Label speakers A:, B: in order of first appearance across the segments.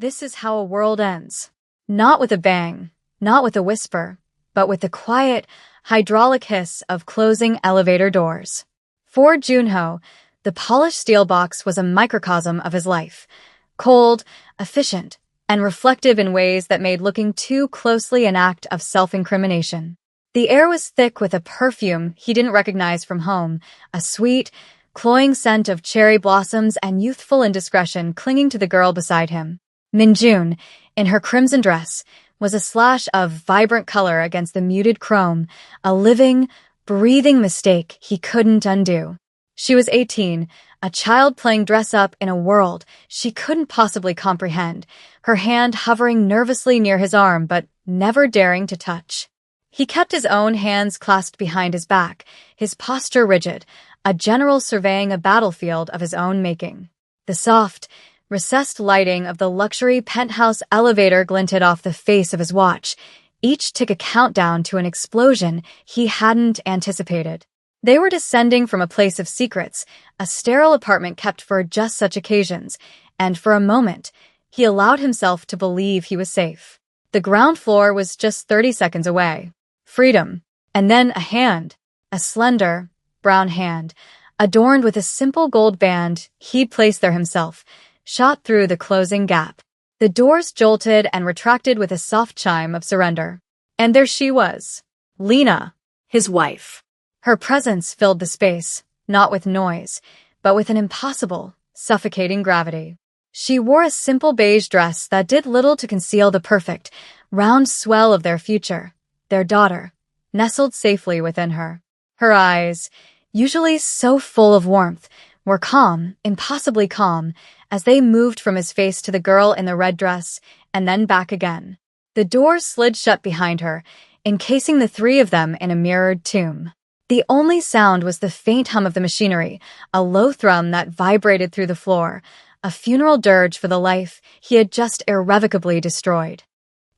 A: This is how a world ends. Not with a bang, not with a whisper, but with the quiet, hydraulic hiss of closing elevator doors. For Junho, the polished steel box was a microcosm of his life. Cold, efficient, and reflective in ways that made looking too closely an act of self-incrimination. The air was thick with a perfume he didn't recognize from home, a sweet, cloying scent of cherry blossoms and youthful indiscretion clinging to the girl beside him. Minjun, in her crimson dress, was a slash of vibrant color against the muted chrome, a living, breathing mistake he couldn't undo. She was 18, a child playing dress-up in a world she couldn't possibly comprehend, her hand hovering nervously near his arm but never daring to touch. He kept his own hands clasped behind his back, his posture rigid, a general surveying a battlefield of his own making. The soft, recessed lighting of the luxury penthouse elevator glinted off the face of his watch, each tick a countdown to an explosion he hadn't anticipated. They were descending from a place of secrets, a sterile apartment kept for just such occasions, and for a moment, he allowed himself to believe he was safe. The ground floor was just 30 seconds away. Freedom. And then a hand, a slender, brown hand, adorned with a simple gold band he'd placed there himself, shot through the closing gap. The doors jolted and retracted with a soft chime of surrender. And there she was, Lena, his wife. Her presence filled the space, not with noise, but with an impossible, suffocating gravity. She wore a simple beige dress that did little to conceal the perfect, round swell of their future, their daughter, nestled safely within her. Her eyes, usually so full of warmth, were calm, impossibly calm, as they moved from his face to the girl in the red dress, and then back again. The doors slid shut behind her, encasing the three of them in a mirrored tomb. The only sound was the faint hum of the machinery, a low thrum that vibrated through the floor, a funeral dirge for the life he had just irrevocably destroyed.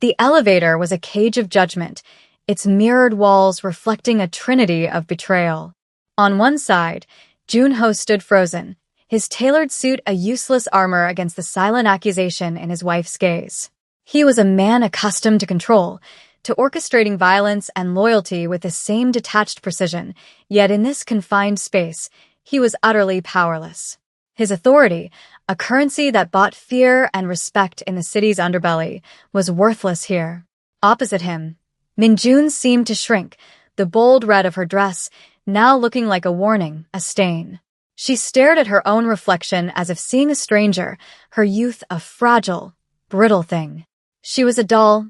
A: The elevator was a cage of judgment, its mirrored walls reflecting a trinity of betrayal. On one side, Junho stood frozen, his tailored suit a useless armor against the silent accusation in his wife's gaze. He was a man accustomed to control, to orchestrating violence and loyalty with the same detached precision, yet in this confined space, he was utterly powerless. His authority, a currency that bought fear and respect in the city's underbelly, was worthless here. Opposite him, Minjun seemed to shrink, the bold red of her dress now looking like a warning, a stain. She stared at her own reflection as if seeing a stranger, her youth a fragile, brittle thing. She was a doll,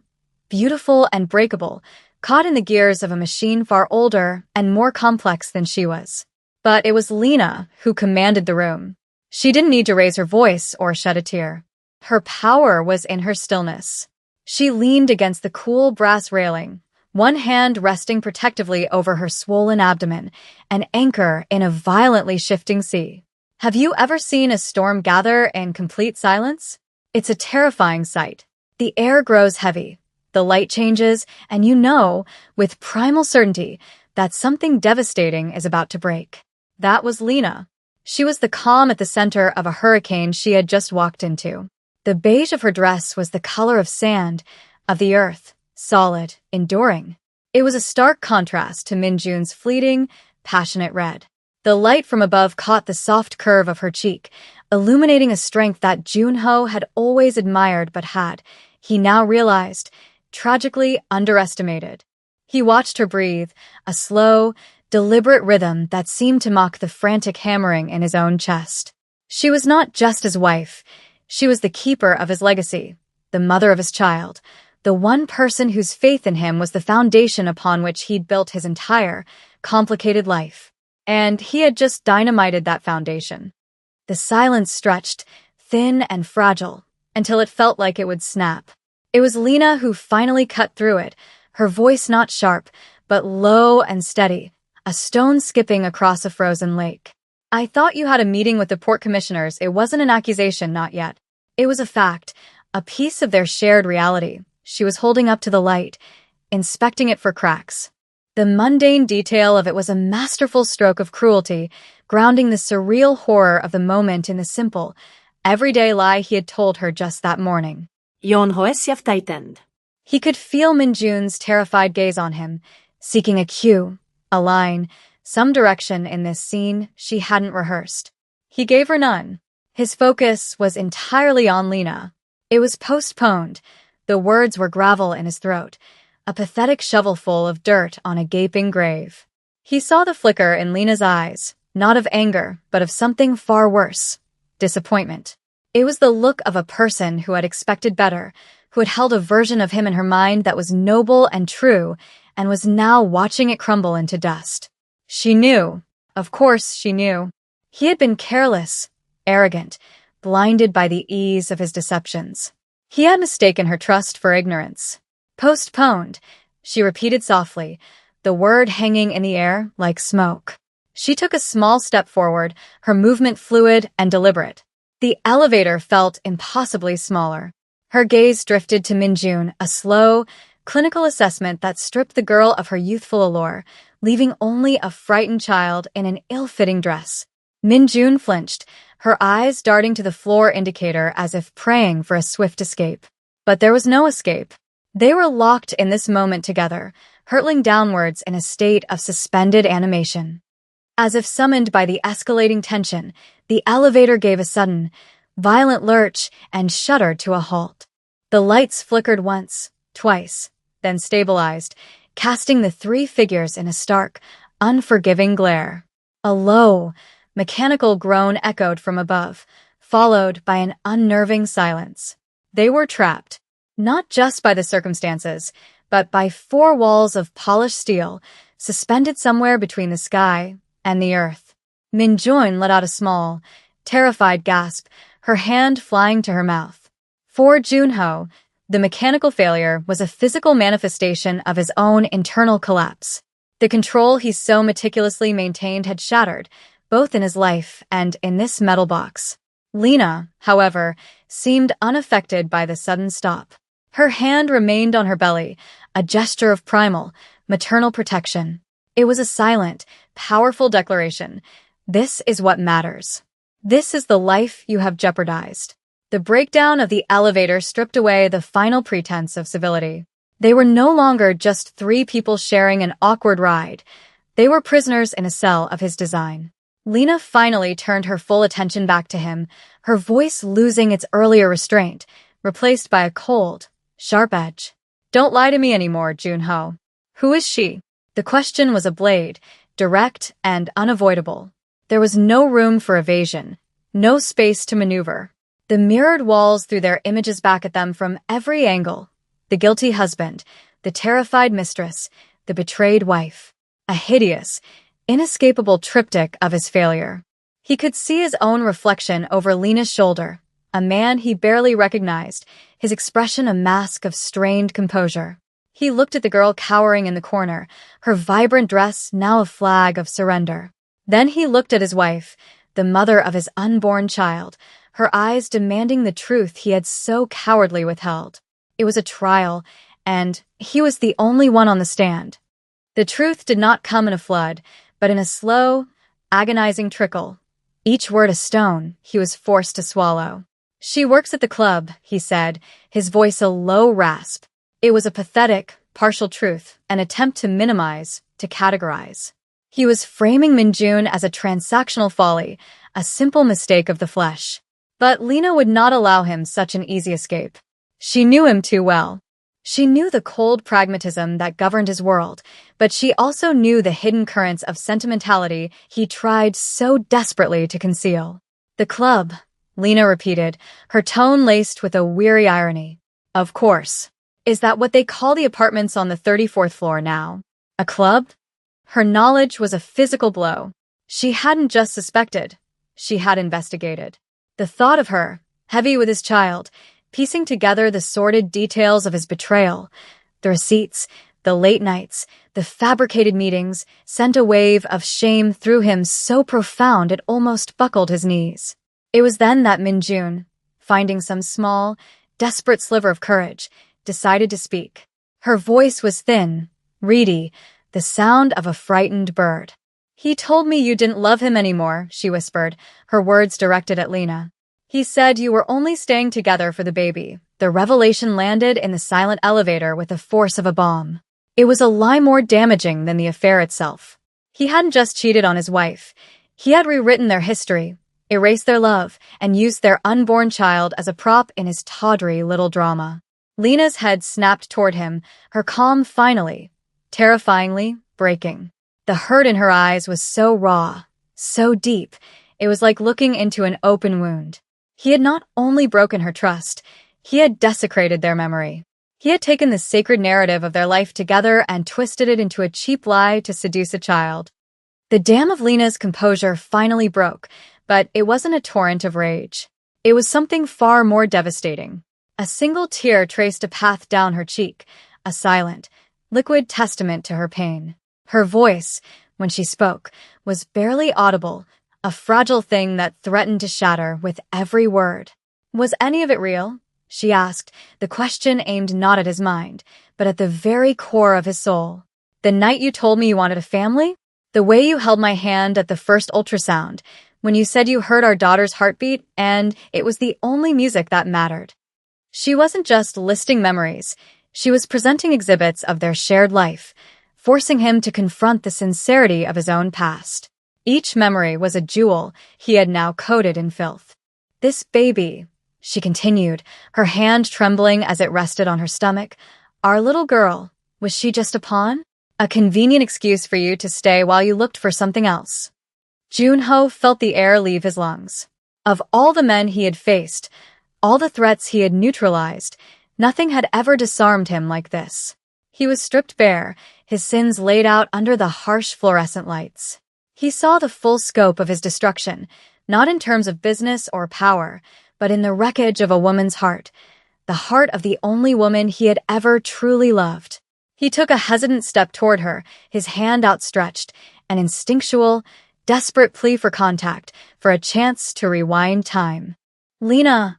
A: beautiful and breakable, caught in the gears of a machine far older and more complex than she was. But it was Lena who commanded the room. She didn't need to raise her voice or shed a tear. Her power was in her stillness. She leaned against the cool brass railing, one hand resting protectively over her swollen abdomen, an anchor in a violently shifting sea. Have you ever seen a storm gather in complete silence? It's a terrifying sight. The air grows heavy, the light changes, and you know, with primal certainty, that something devastating is about to break. That was Lena. She was the calm at the center of a hurricane she had just walked into. The beige of her dress was the color of sand, of the earth, solid, enduring. It was a stark contrast to Minjun's fleeting, passionate red. The light from above caught the soft curve of her cheek, illuminating a strength that Junho had always admired but had, he now realized, tragically underestimated. He watched her breathe, a slow, deliberate rhythm that seemed to mock the frantic hammering in his own chest. She was not just his wife. She was the keeper of his legacy, the mother of his child, the one person whose faith in him was the foundation upon which he'd built his entire, complicated life. And he had just dynamited that foundation. The silence stretched, thin and fragile, until it felt like it would snap. It was Lena who finally cut through it, her voice not sharp, but low and steady, a stone skipping across a frozen lake. I thought you had a meeting with the port commissioners. It wasn't an accusation, not yet. It was a fact, a piece of their shared reality. She was holding up to the light, inspecting it for cracks. The mundane detail of it was a masterful stroke of cruelty, grounding the surreal horror of the moment in the simple, everyday lie he had told her just that morning.
B: Yon hoesiaf taitend.
A: He could feel Minjun's terrified gaze on him, seeking a cue, a line, some direction in this scene she hadn't rehearsed. He gave her none. His focus was entirely on Lena. It was postponed. The words were gravel in his throat, a pathetic shovelful of dirt on a gaping grave. He saw the flicker in Lena's eyes, not of anger, but of something far worse, disappointment. It was the look of a person who had expected better, who had held a version of him in her mind that was noble and true, and was now watching it crumble into dust. She knew. Of course she knew. He had been careless, arrogant, blinded by the ease of his deceptions. He had mistaken her trust for ignorance. Postponed, she repeated softly, the word hanging in the air like smoke. She took a small step forward, her movement fluid and deliberate. The elevator felt impossibly smaller. Her gaze drifted to Minjun, a slow, clinical assessment that stripped the girl of her youthful allure, leaving only a frightened child in an ill-fitting dress. Minjun flinched, her eyes darting to the floor indicator as if praying for a swift escape. But there was no escape. They were locked in this moment together, hurtling downwards in a state of suspended animation. As if summoned by the escalating tension, the elevator gave a sudden, violent lurch and shuddered to a halt. The lights flickered once, twice, then stabilized, casting the three figures in a stark, unforgiving glare. A low, mechanical groan echoed from above, followed by an unnerving silence. They were trapped, not just by the circumstances, but by four walls of polished steel, suspended somewhere between the sky and the earth. Minjun let out a small, terrified gasp, her hand flying to her mouth. For Junho, the mechanical failure was a physical manifestation of his own internal collapse. The control he so meticulously maintained had shattered, both in his life and in this metal box. Lena, however, seemed unaffected by the sudden stop. Her hand remained on her belly, a gesture of primal, maternal protection. It was a silent, powerful declaration. This is what matters. This is the life you have jeopardized. The breakdown of the elevator stripped away the final pretense of civility. They were no longer just three people sharing an awkward ride. They were prisoners in a cell of his design. Lena finally turned her full attention back to him, her voice losing its earlier restraint, replaced by a cold, sharp edge. Don't lie to me anymore, Junho. Who is she? The question was a blade, direct and unavoidable. There was no room for evasion, no space to maneuver. The mirrored walls threw their images back at them from every angle. The guilty husband, the terrified mistress, the betrayed wife. A hideous, inescapable triptych of his failure. He could see his own reflection over Lena's shoulder, a man he barely recognized, his expression a mask of strained composure. He looked at the girl cowering in the corner, her vibrant dress now a flag of surrender. Then he looked at his wife, the mother of his unborn child, her eyes demanding the truth he had so cowardly withheld. It was a trial, and he was the only one on the stand. The truth did not come in a flood, but in a slow, agonizing trickle. Each word a stone he was forced to swallow. She works at the club, he said, his voice a low rasp. It was a pathetic, partial truth, an attempt to minimize, to categorize. He was framing Minjun as a transactional folly, a simple mistake of the flesh. But Lena would not allow him such an easy escape. She knew him too well. She knew the cold pragmatism that governed his world, but she also knew the hidden currents of sentimentality he tried so desperately to conceal. The club, Lena repeated, her tone laced with a weary irony. Of course. Is that what they call the apartments on the 34th floor now? A club? Her knowledge was a physical blow. She hadn't just suspected. She had investigated. The thought of her, heavy with his child, piecing together the sordid details of his betrayal, the receipts, the late nights, the fabricated meetings, sent a wave of shame through him so profound it almost buckled his knees. It was then that Minjun, finding some small, desperate sliver of courage, decided to speak. Her voice was thin, reedy, the sound of a frightened bird. He told me you didn't love him anymore, she whispered, her words directed at Lena. He said you were only staying together for the baby. The revelation landed in the silent elevator with the force of a bomb. It was a lie more damaging than the affair itself. He hadn't just cheated on his wife. He had rewritten their history, erased their love, and used their unborn child as a prop in his tawdry little drama. Lena's head snapped toward him, her calm finally, terrifyingly, breaking. The hurt in her eyes was so raw, so deep, it was like looking into an open wound. He had not only broken her trust, he had desecrated their memory. He had taken the sacred narrative of their life together and twisted it into a cheap lie to seduce a child. The dam of Lena's composure finally broke, but it wasn't a torrent of rage. It was something far more devastating. A single tear traced a path down her cheek, a silent, liquid testament to her pain. Her voice, when she spoke, was barely audible, a fragile thing that threatened to shatter with every word. Was any of it real? She asked, the question aimed not at his mind, but at the very core of his soul. The night you told me you wanted a family? The way you held my hand at the first ultrasound, when you said you heard our daughter's heartbeat, and it was the only music that mattered. She wasn't just listing memories, she was presenting exhibits of their shared life, forcing him to confront the sincerity of his own past. Each memory was a jewel he had now coated in filth. This baby, she continued, her hand trembling as it rested on her stomach, our little girl, was she just a pawn? A convenient excuse for you to stay while you looked for something else. Junho felt the air leave his lungs. Of all the men he had faced, all the threats he had neutralized, nothing had ever disarmed him like this. He was stripped bare, his sins laid out under the harsh fluorescent lights. He saw the full scope of his destruction, not in terms of business or power, but in the wreckage of a woman's heart, the heart of the only woman he had ever truly loved. He took a hesitant step toward her, his hand outstretched, an instinctual, desperate plea for contact, for a chance to rewind time. Lena,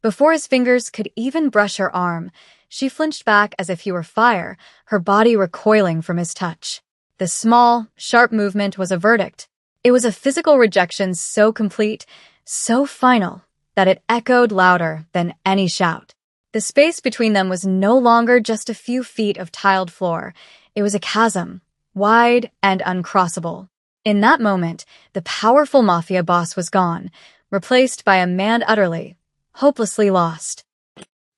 A: Before his fingers could even brush her arm, she flinched back as if he were fire, her body recoiling from his touch. The small, sharp movement was a verdict. It was a physical rejection so complete, so final, that it echoed louder than any shout. The space between them was no longer just a few feet of tiled floor. It was a chasm, wide and uncrossable. In that moment, the powerful Mafia boss was gone, replaced by a man utterly, hopelessly lost.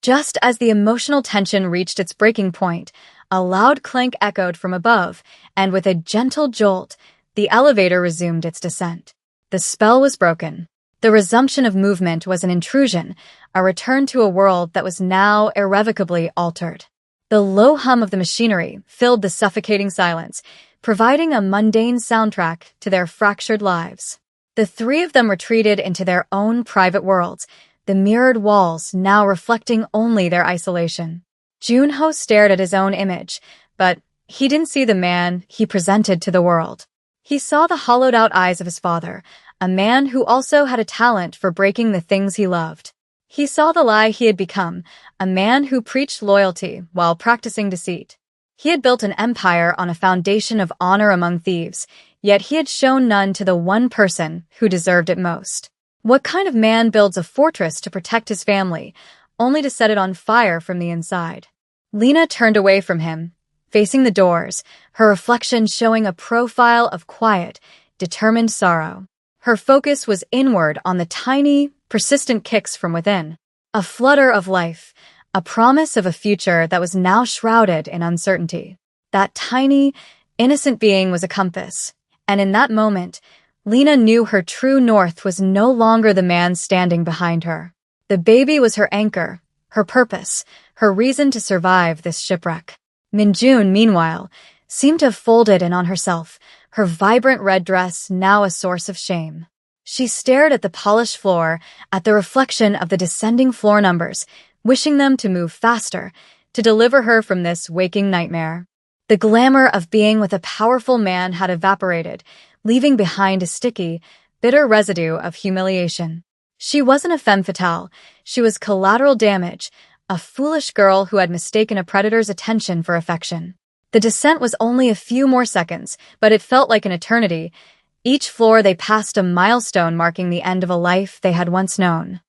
A: Just as the emotional tension reached its breaking point, a loud clank echoed from above, and with a gentle jolt, the elevator resumed its descent. The spell was broken. The resumption of movement was an intrusion, a return to a world that was now irrevocably altered. The low hum of the machinery filled the suffocating silence, providing a mundane soundtrack to their fractured lives. The three of them retreated into their own private worlds, the mirrored walls now reflecting only their isolation. Junho stared at his own image, but he didn't see the man he presented to the world. He saw the hollowed-out eyes of his father, a man who also had a talent for breaking the things he loved. He saw the lie he had become, a man who preached loyalty while practicing deceit. He had built an empire on a foundation of honor among thieves, yet he had shown none to the one person who deserved it most. What kind of man builds a fortress to protect his family, only to set it on fire from the inside? Lena turned away from him, facing the doors, her reflection showing a profile of quiet, determined sorrow. Her focus was inward on the tiny, persistent kicks from within. A flutter of life, a promise of a future that was now shrouded in uncertainty. That tiny, innocent being was a compass, and in that moment, Lena knew her true north was no longer the man standing behind her. The baby was her anchor, her purpose, her reason to survive this shipwreck. Minjun, meanwhile, seemed to have folded in on herself, her vibrant red dress now a source of shame. She stared at the polished floor, at the reflection of the descending floor numbers, wishing them to move faster, to deliver her from this waking nightmare. The glamour of being with a powerful man had evaporated, leaving behind a sticky, bitter residue of humiliation. She wasn't a femme fatale, she was collateral damage, a foolish girl who had mistaken a predator's attention for affection. The descent was only a few more seconds, but it felt like an eternity. Each floor they passed a milestone marking the end of a life they had once known.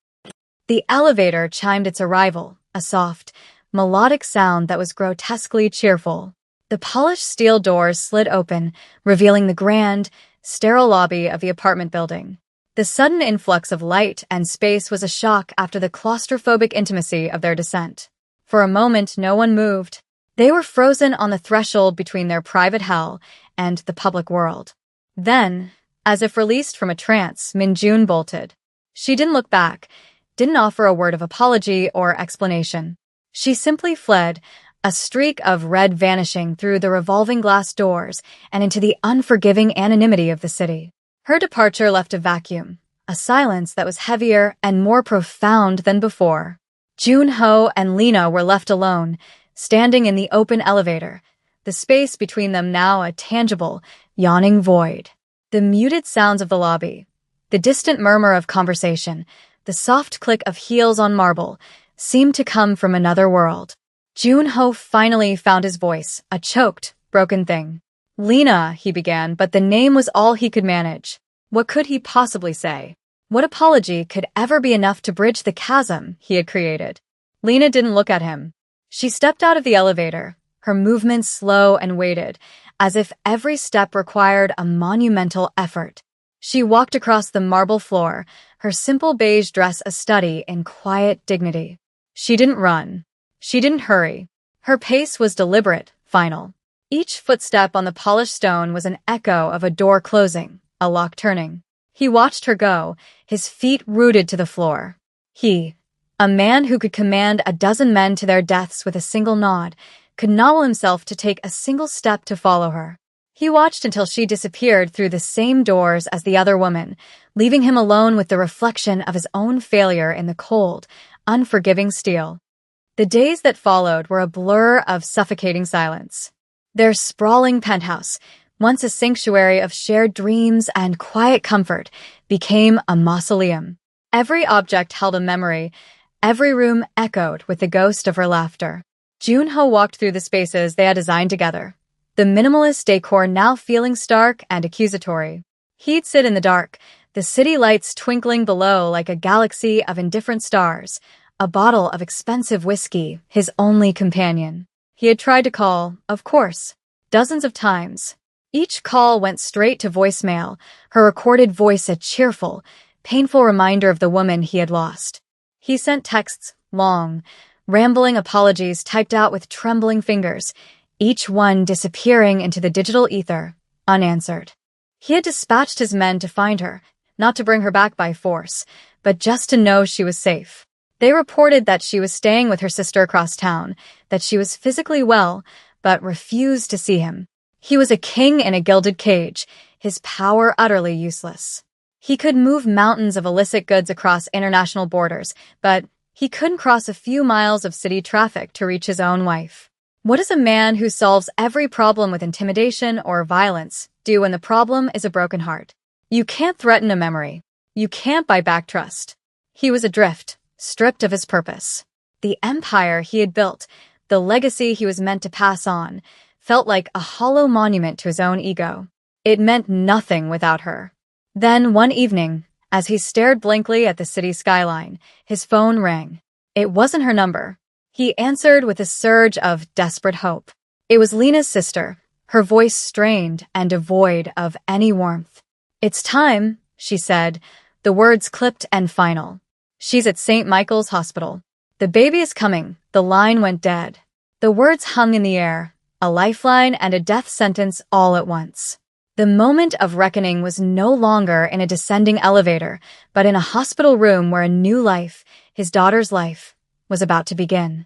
A: The elevator chimed its arrival, a soft, melodic sound that was grotesquely cheerful. The polished steel doors slid open, revealing the grand, sterile lobby of the apartment building. The sudden influx of light and space was a shock after the claustrophobic intimacy of their descent. For a moment, no one moved. They were frozen on the threshold between their private hell and the public world. Then, as if released from a trance, Minjun bolted. She didn't look back, didn't offer a word of apology or explanation. She simply fled, a streak of red vanishing through the revolving glass doors and into the unforgiving anonymity of the city. Her departure left a vacuum, a silence that was heavier and more profound than before. Junho and Lena were left alone, standing in the open elevator, the space between them now a tangible, yawning void. The muted sounds of the lobby, the distant murmur of conversation, the soft click of heels on marble, seemed to come from another world. Junho finally found his voice, a choked, broken thing. "Lena," he began, but the name was all he could manage. What could he possibly say? What apology could ever be enough to bridge the chasm he had created? Lena didn't look at him. She stepped out of the elevator, her movements slow and weighted, as if every step required a monumental effort. She walked across the marble floor, her simple beige dress a study in quiet dignity. She didn't run. She didn't hurry. Her pace was deliberate, final. Each footstep on the polished stone was an echo of a door closing, a lock turning. He watched her go, his feet rooted to the floor. He, a man who could command a dozen men to their deaths with a single nod, could not will himself to take a single step to follow her. He watched until she disappeared through the same doors as the other woman, leaving him alone with the reflection of his own failure in the cold, unforgiving steel. The days that followed were a blur of suffocating silence. Their sprawling penthouse, once a sanctuary of shared dreams and quiet comfort, became a mausoleum. Every object held a memory, every room echoed with the ghost of her laughter. Junho walked through the spaces they had designed together, the minimalist decor now feeling stark and accusatory. He'd sit in the dark, the city lights twinkling below like a galaxy of indifferent stars, a bottle of expensive whiskey, his only companion. He had tried to call, of course, dozens of times. Each call went straight to voicemail, her recorded voice a cheerful, painful reminder of the woman he had lost. He sent texts, long, rambling apologies typed out with trembling fingers, each one disappearing into the digital ether, unanswered. He had dispatched his men to find her, not to bring her back by force, but just to know she was safe. They reported that she was staying with her sister across town, that she was physically well, but refused to see him. He was a king in a gilded cage, his power utterly useless. He could move mountains of illicit goods across international borders, but he couldn't cross a few miles of city traffic to reach his own wife. What does a man who solves every problem with intimidation or violence do when the problem is a broken heart? You can't threaten a memory. You can't buy back trust. He was adrift, stripped of his purpose. The empire he had built, the legacy he was meant to pass on, felt like a hollow monument to his own ego. It meant nothing without her. Then, one evening, as he stared blankly at the city skyline, his phone rang. It wasn't her number. He answered with a surge of desperate hope. It was Lena's sister, her voice strained and devoid of any warmth. "It's time," she said, the words clipped and final. "She's at St. Michael's Hospital. The baby is coming." The line went dead. The words hung in the air, a lifeline and a death sentence all at once. The moment of reckoning was no longer in a descending elevator, but in a hospital room where a new life, his daughter's life, was about to begin.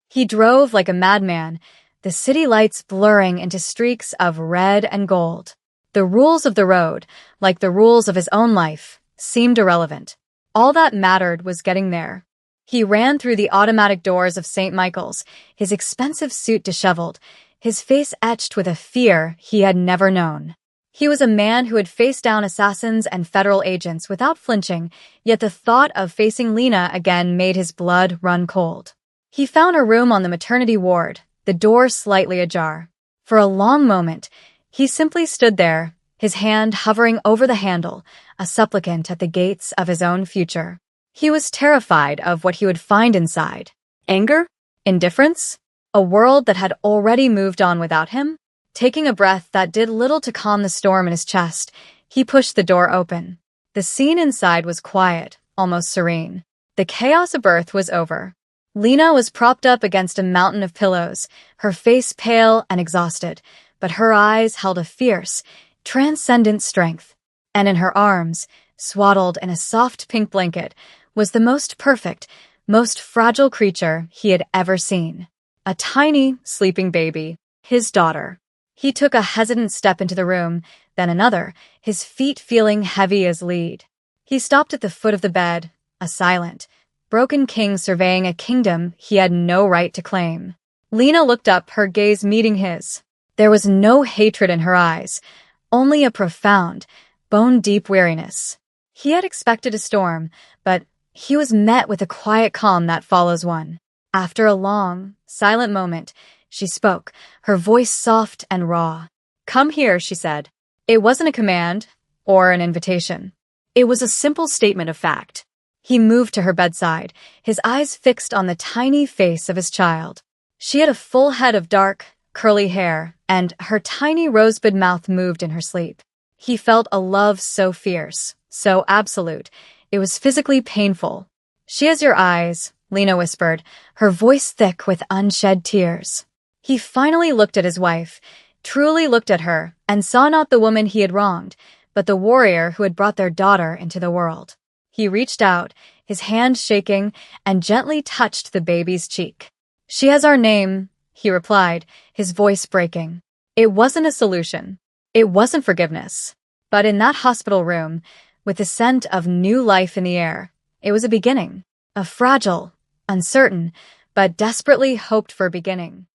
A: He drove like a madman, the city lights blurring into streaks of red and gold. The rules of the road, like the rules of his own life, seemed irrelevant. All that mattered was getting there. He ran through the automatic doors of St. Michael's, his expensive suit disheveled, his face etched with a fear he had never known. He was a man who had faced down assassins and federal agents without flinching, yet the thought of facing Lena again made his blood run cold. He found a room on the maternity ward, the door slightly ajar. For a long moment, he simply stood there, his hand hovering over the handle, a supplicant at the gates of his own future. He was terrified of what he would find inside. Anger? Indifference? A world that had already moved on without him? Taking a breath that did little to calm the storm in his chest, he pushed the door open. The scene inside was quiet, almost serene. The chaos of birth was over. Lena was propped up against a mountain of pillows, her face pale and exhausted, but her eyes held a fierce, transcendent strength. And in her arms, swaddled in a soft pink blanket, was the most perfect, most fragile creature he had ever seen. A tiny, sleeping baby, his daughter. He took a hesitant step into the room, then another, his feet feeling heavy as lead. He stopped at the foot of the bed, a silent, broken king surveying a kingdom he had no right to claim. Lena looked up, her gaze meeting his. There was no hatred in her eyes, only a profound, bone-deep weariness. He had expected a storm, but he was met with a quiet calm that follows one. After a long, silent moment, she spoke, her voice soft and raw. "Come here," she said. It wasn't a command or an invitation. It was a simple statement of fact. He moved to her bedside, his eyes fixed on the tiny face of his child. She had a full head of dark, curly hair, and her tiny rosebud mouth moved in her sleep. He felt a love so fierce, so absolute, it was physically painful. "She has your eyes," Lena whispered, her voice thick with unshed tears. He finally looked at his wife, truly looked at her, and saw not the woman he had wronged, but the warrior who had brought their daughter into the world. He reached out, his hand shaking, and gently touched the baby's cheek. "She has our name," he replied, his voice breaking. It wasn't a solution. It wasn't forgiveness. But in that hospital room, with the scent of new life in the air, it was a beginning. A fragile, uncertain, but desperately hoped-for beginning.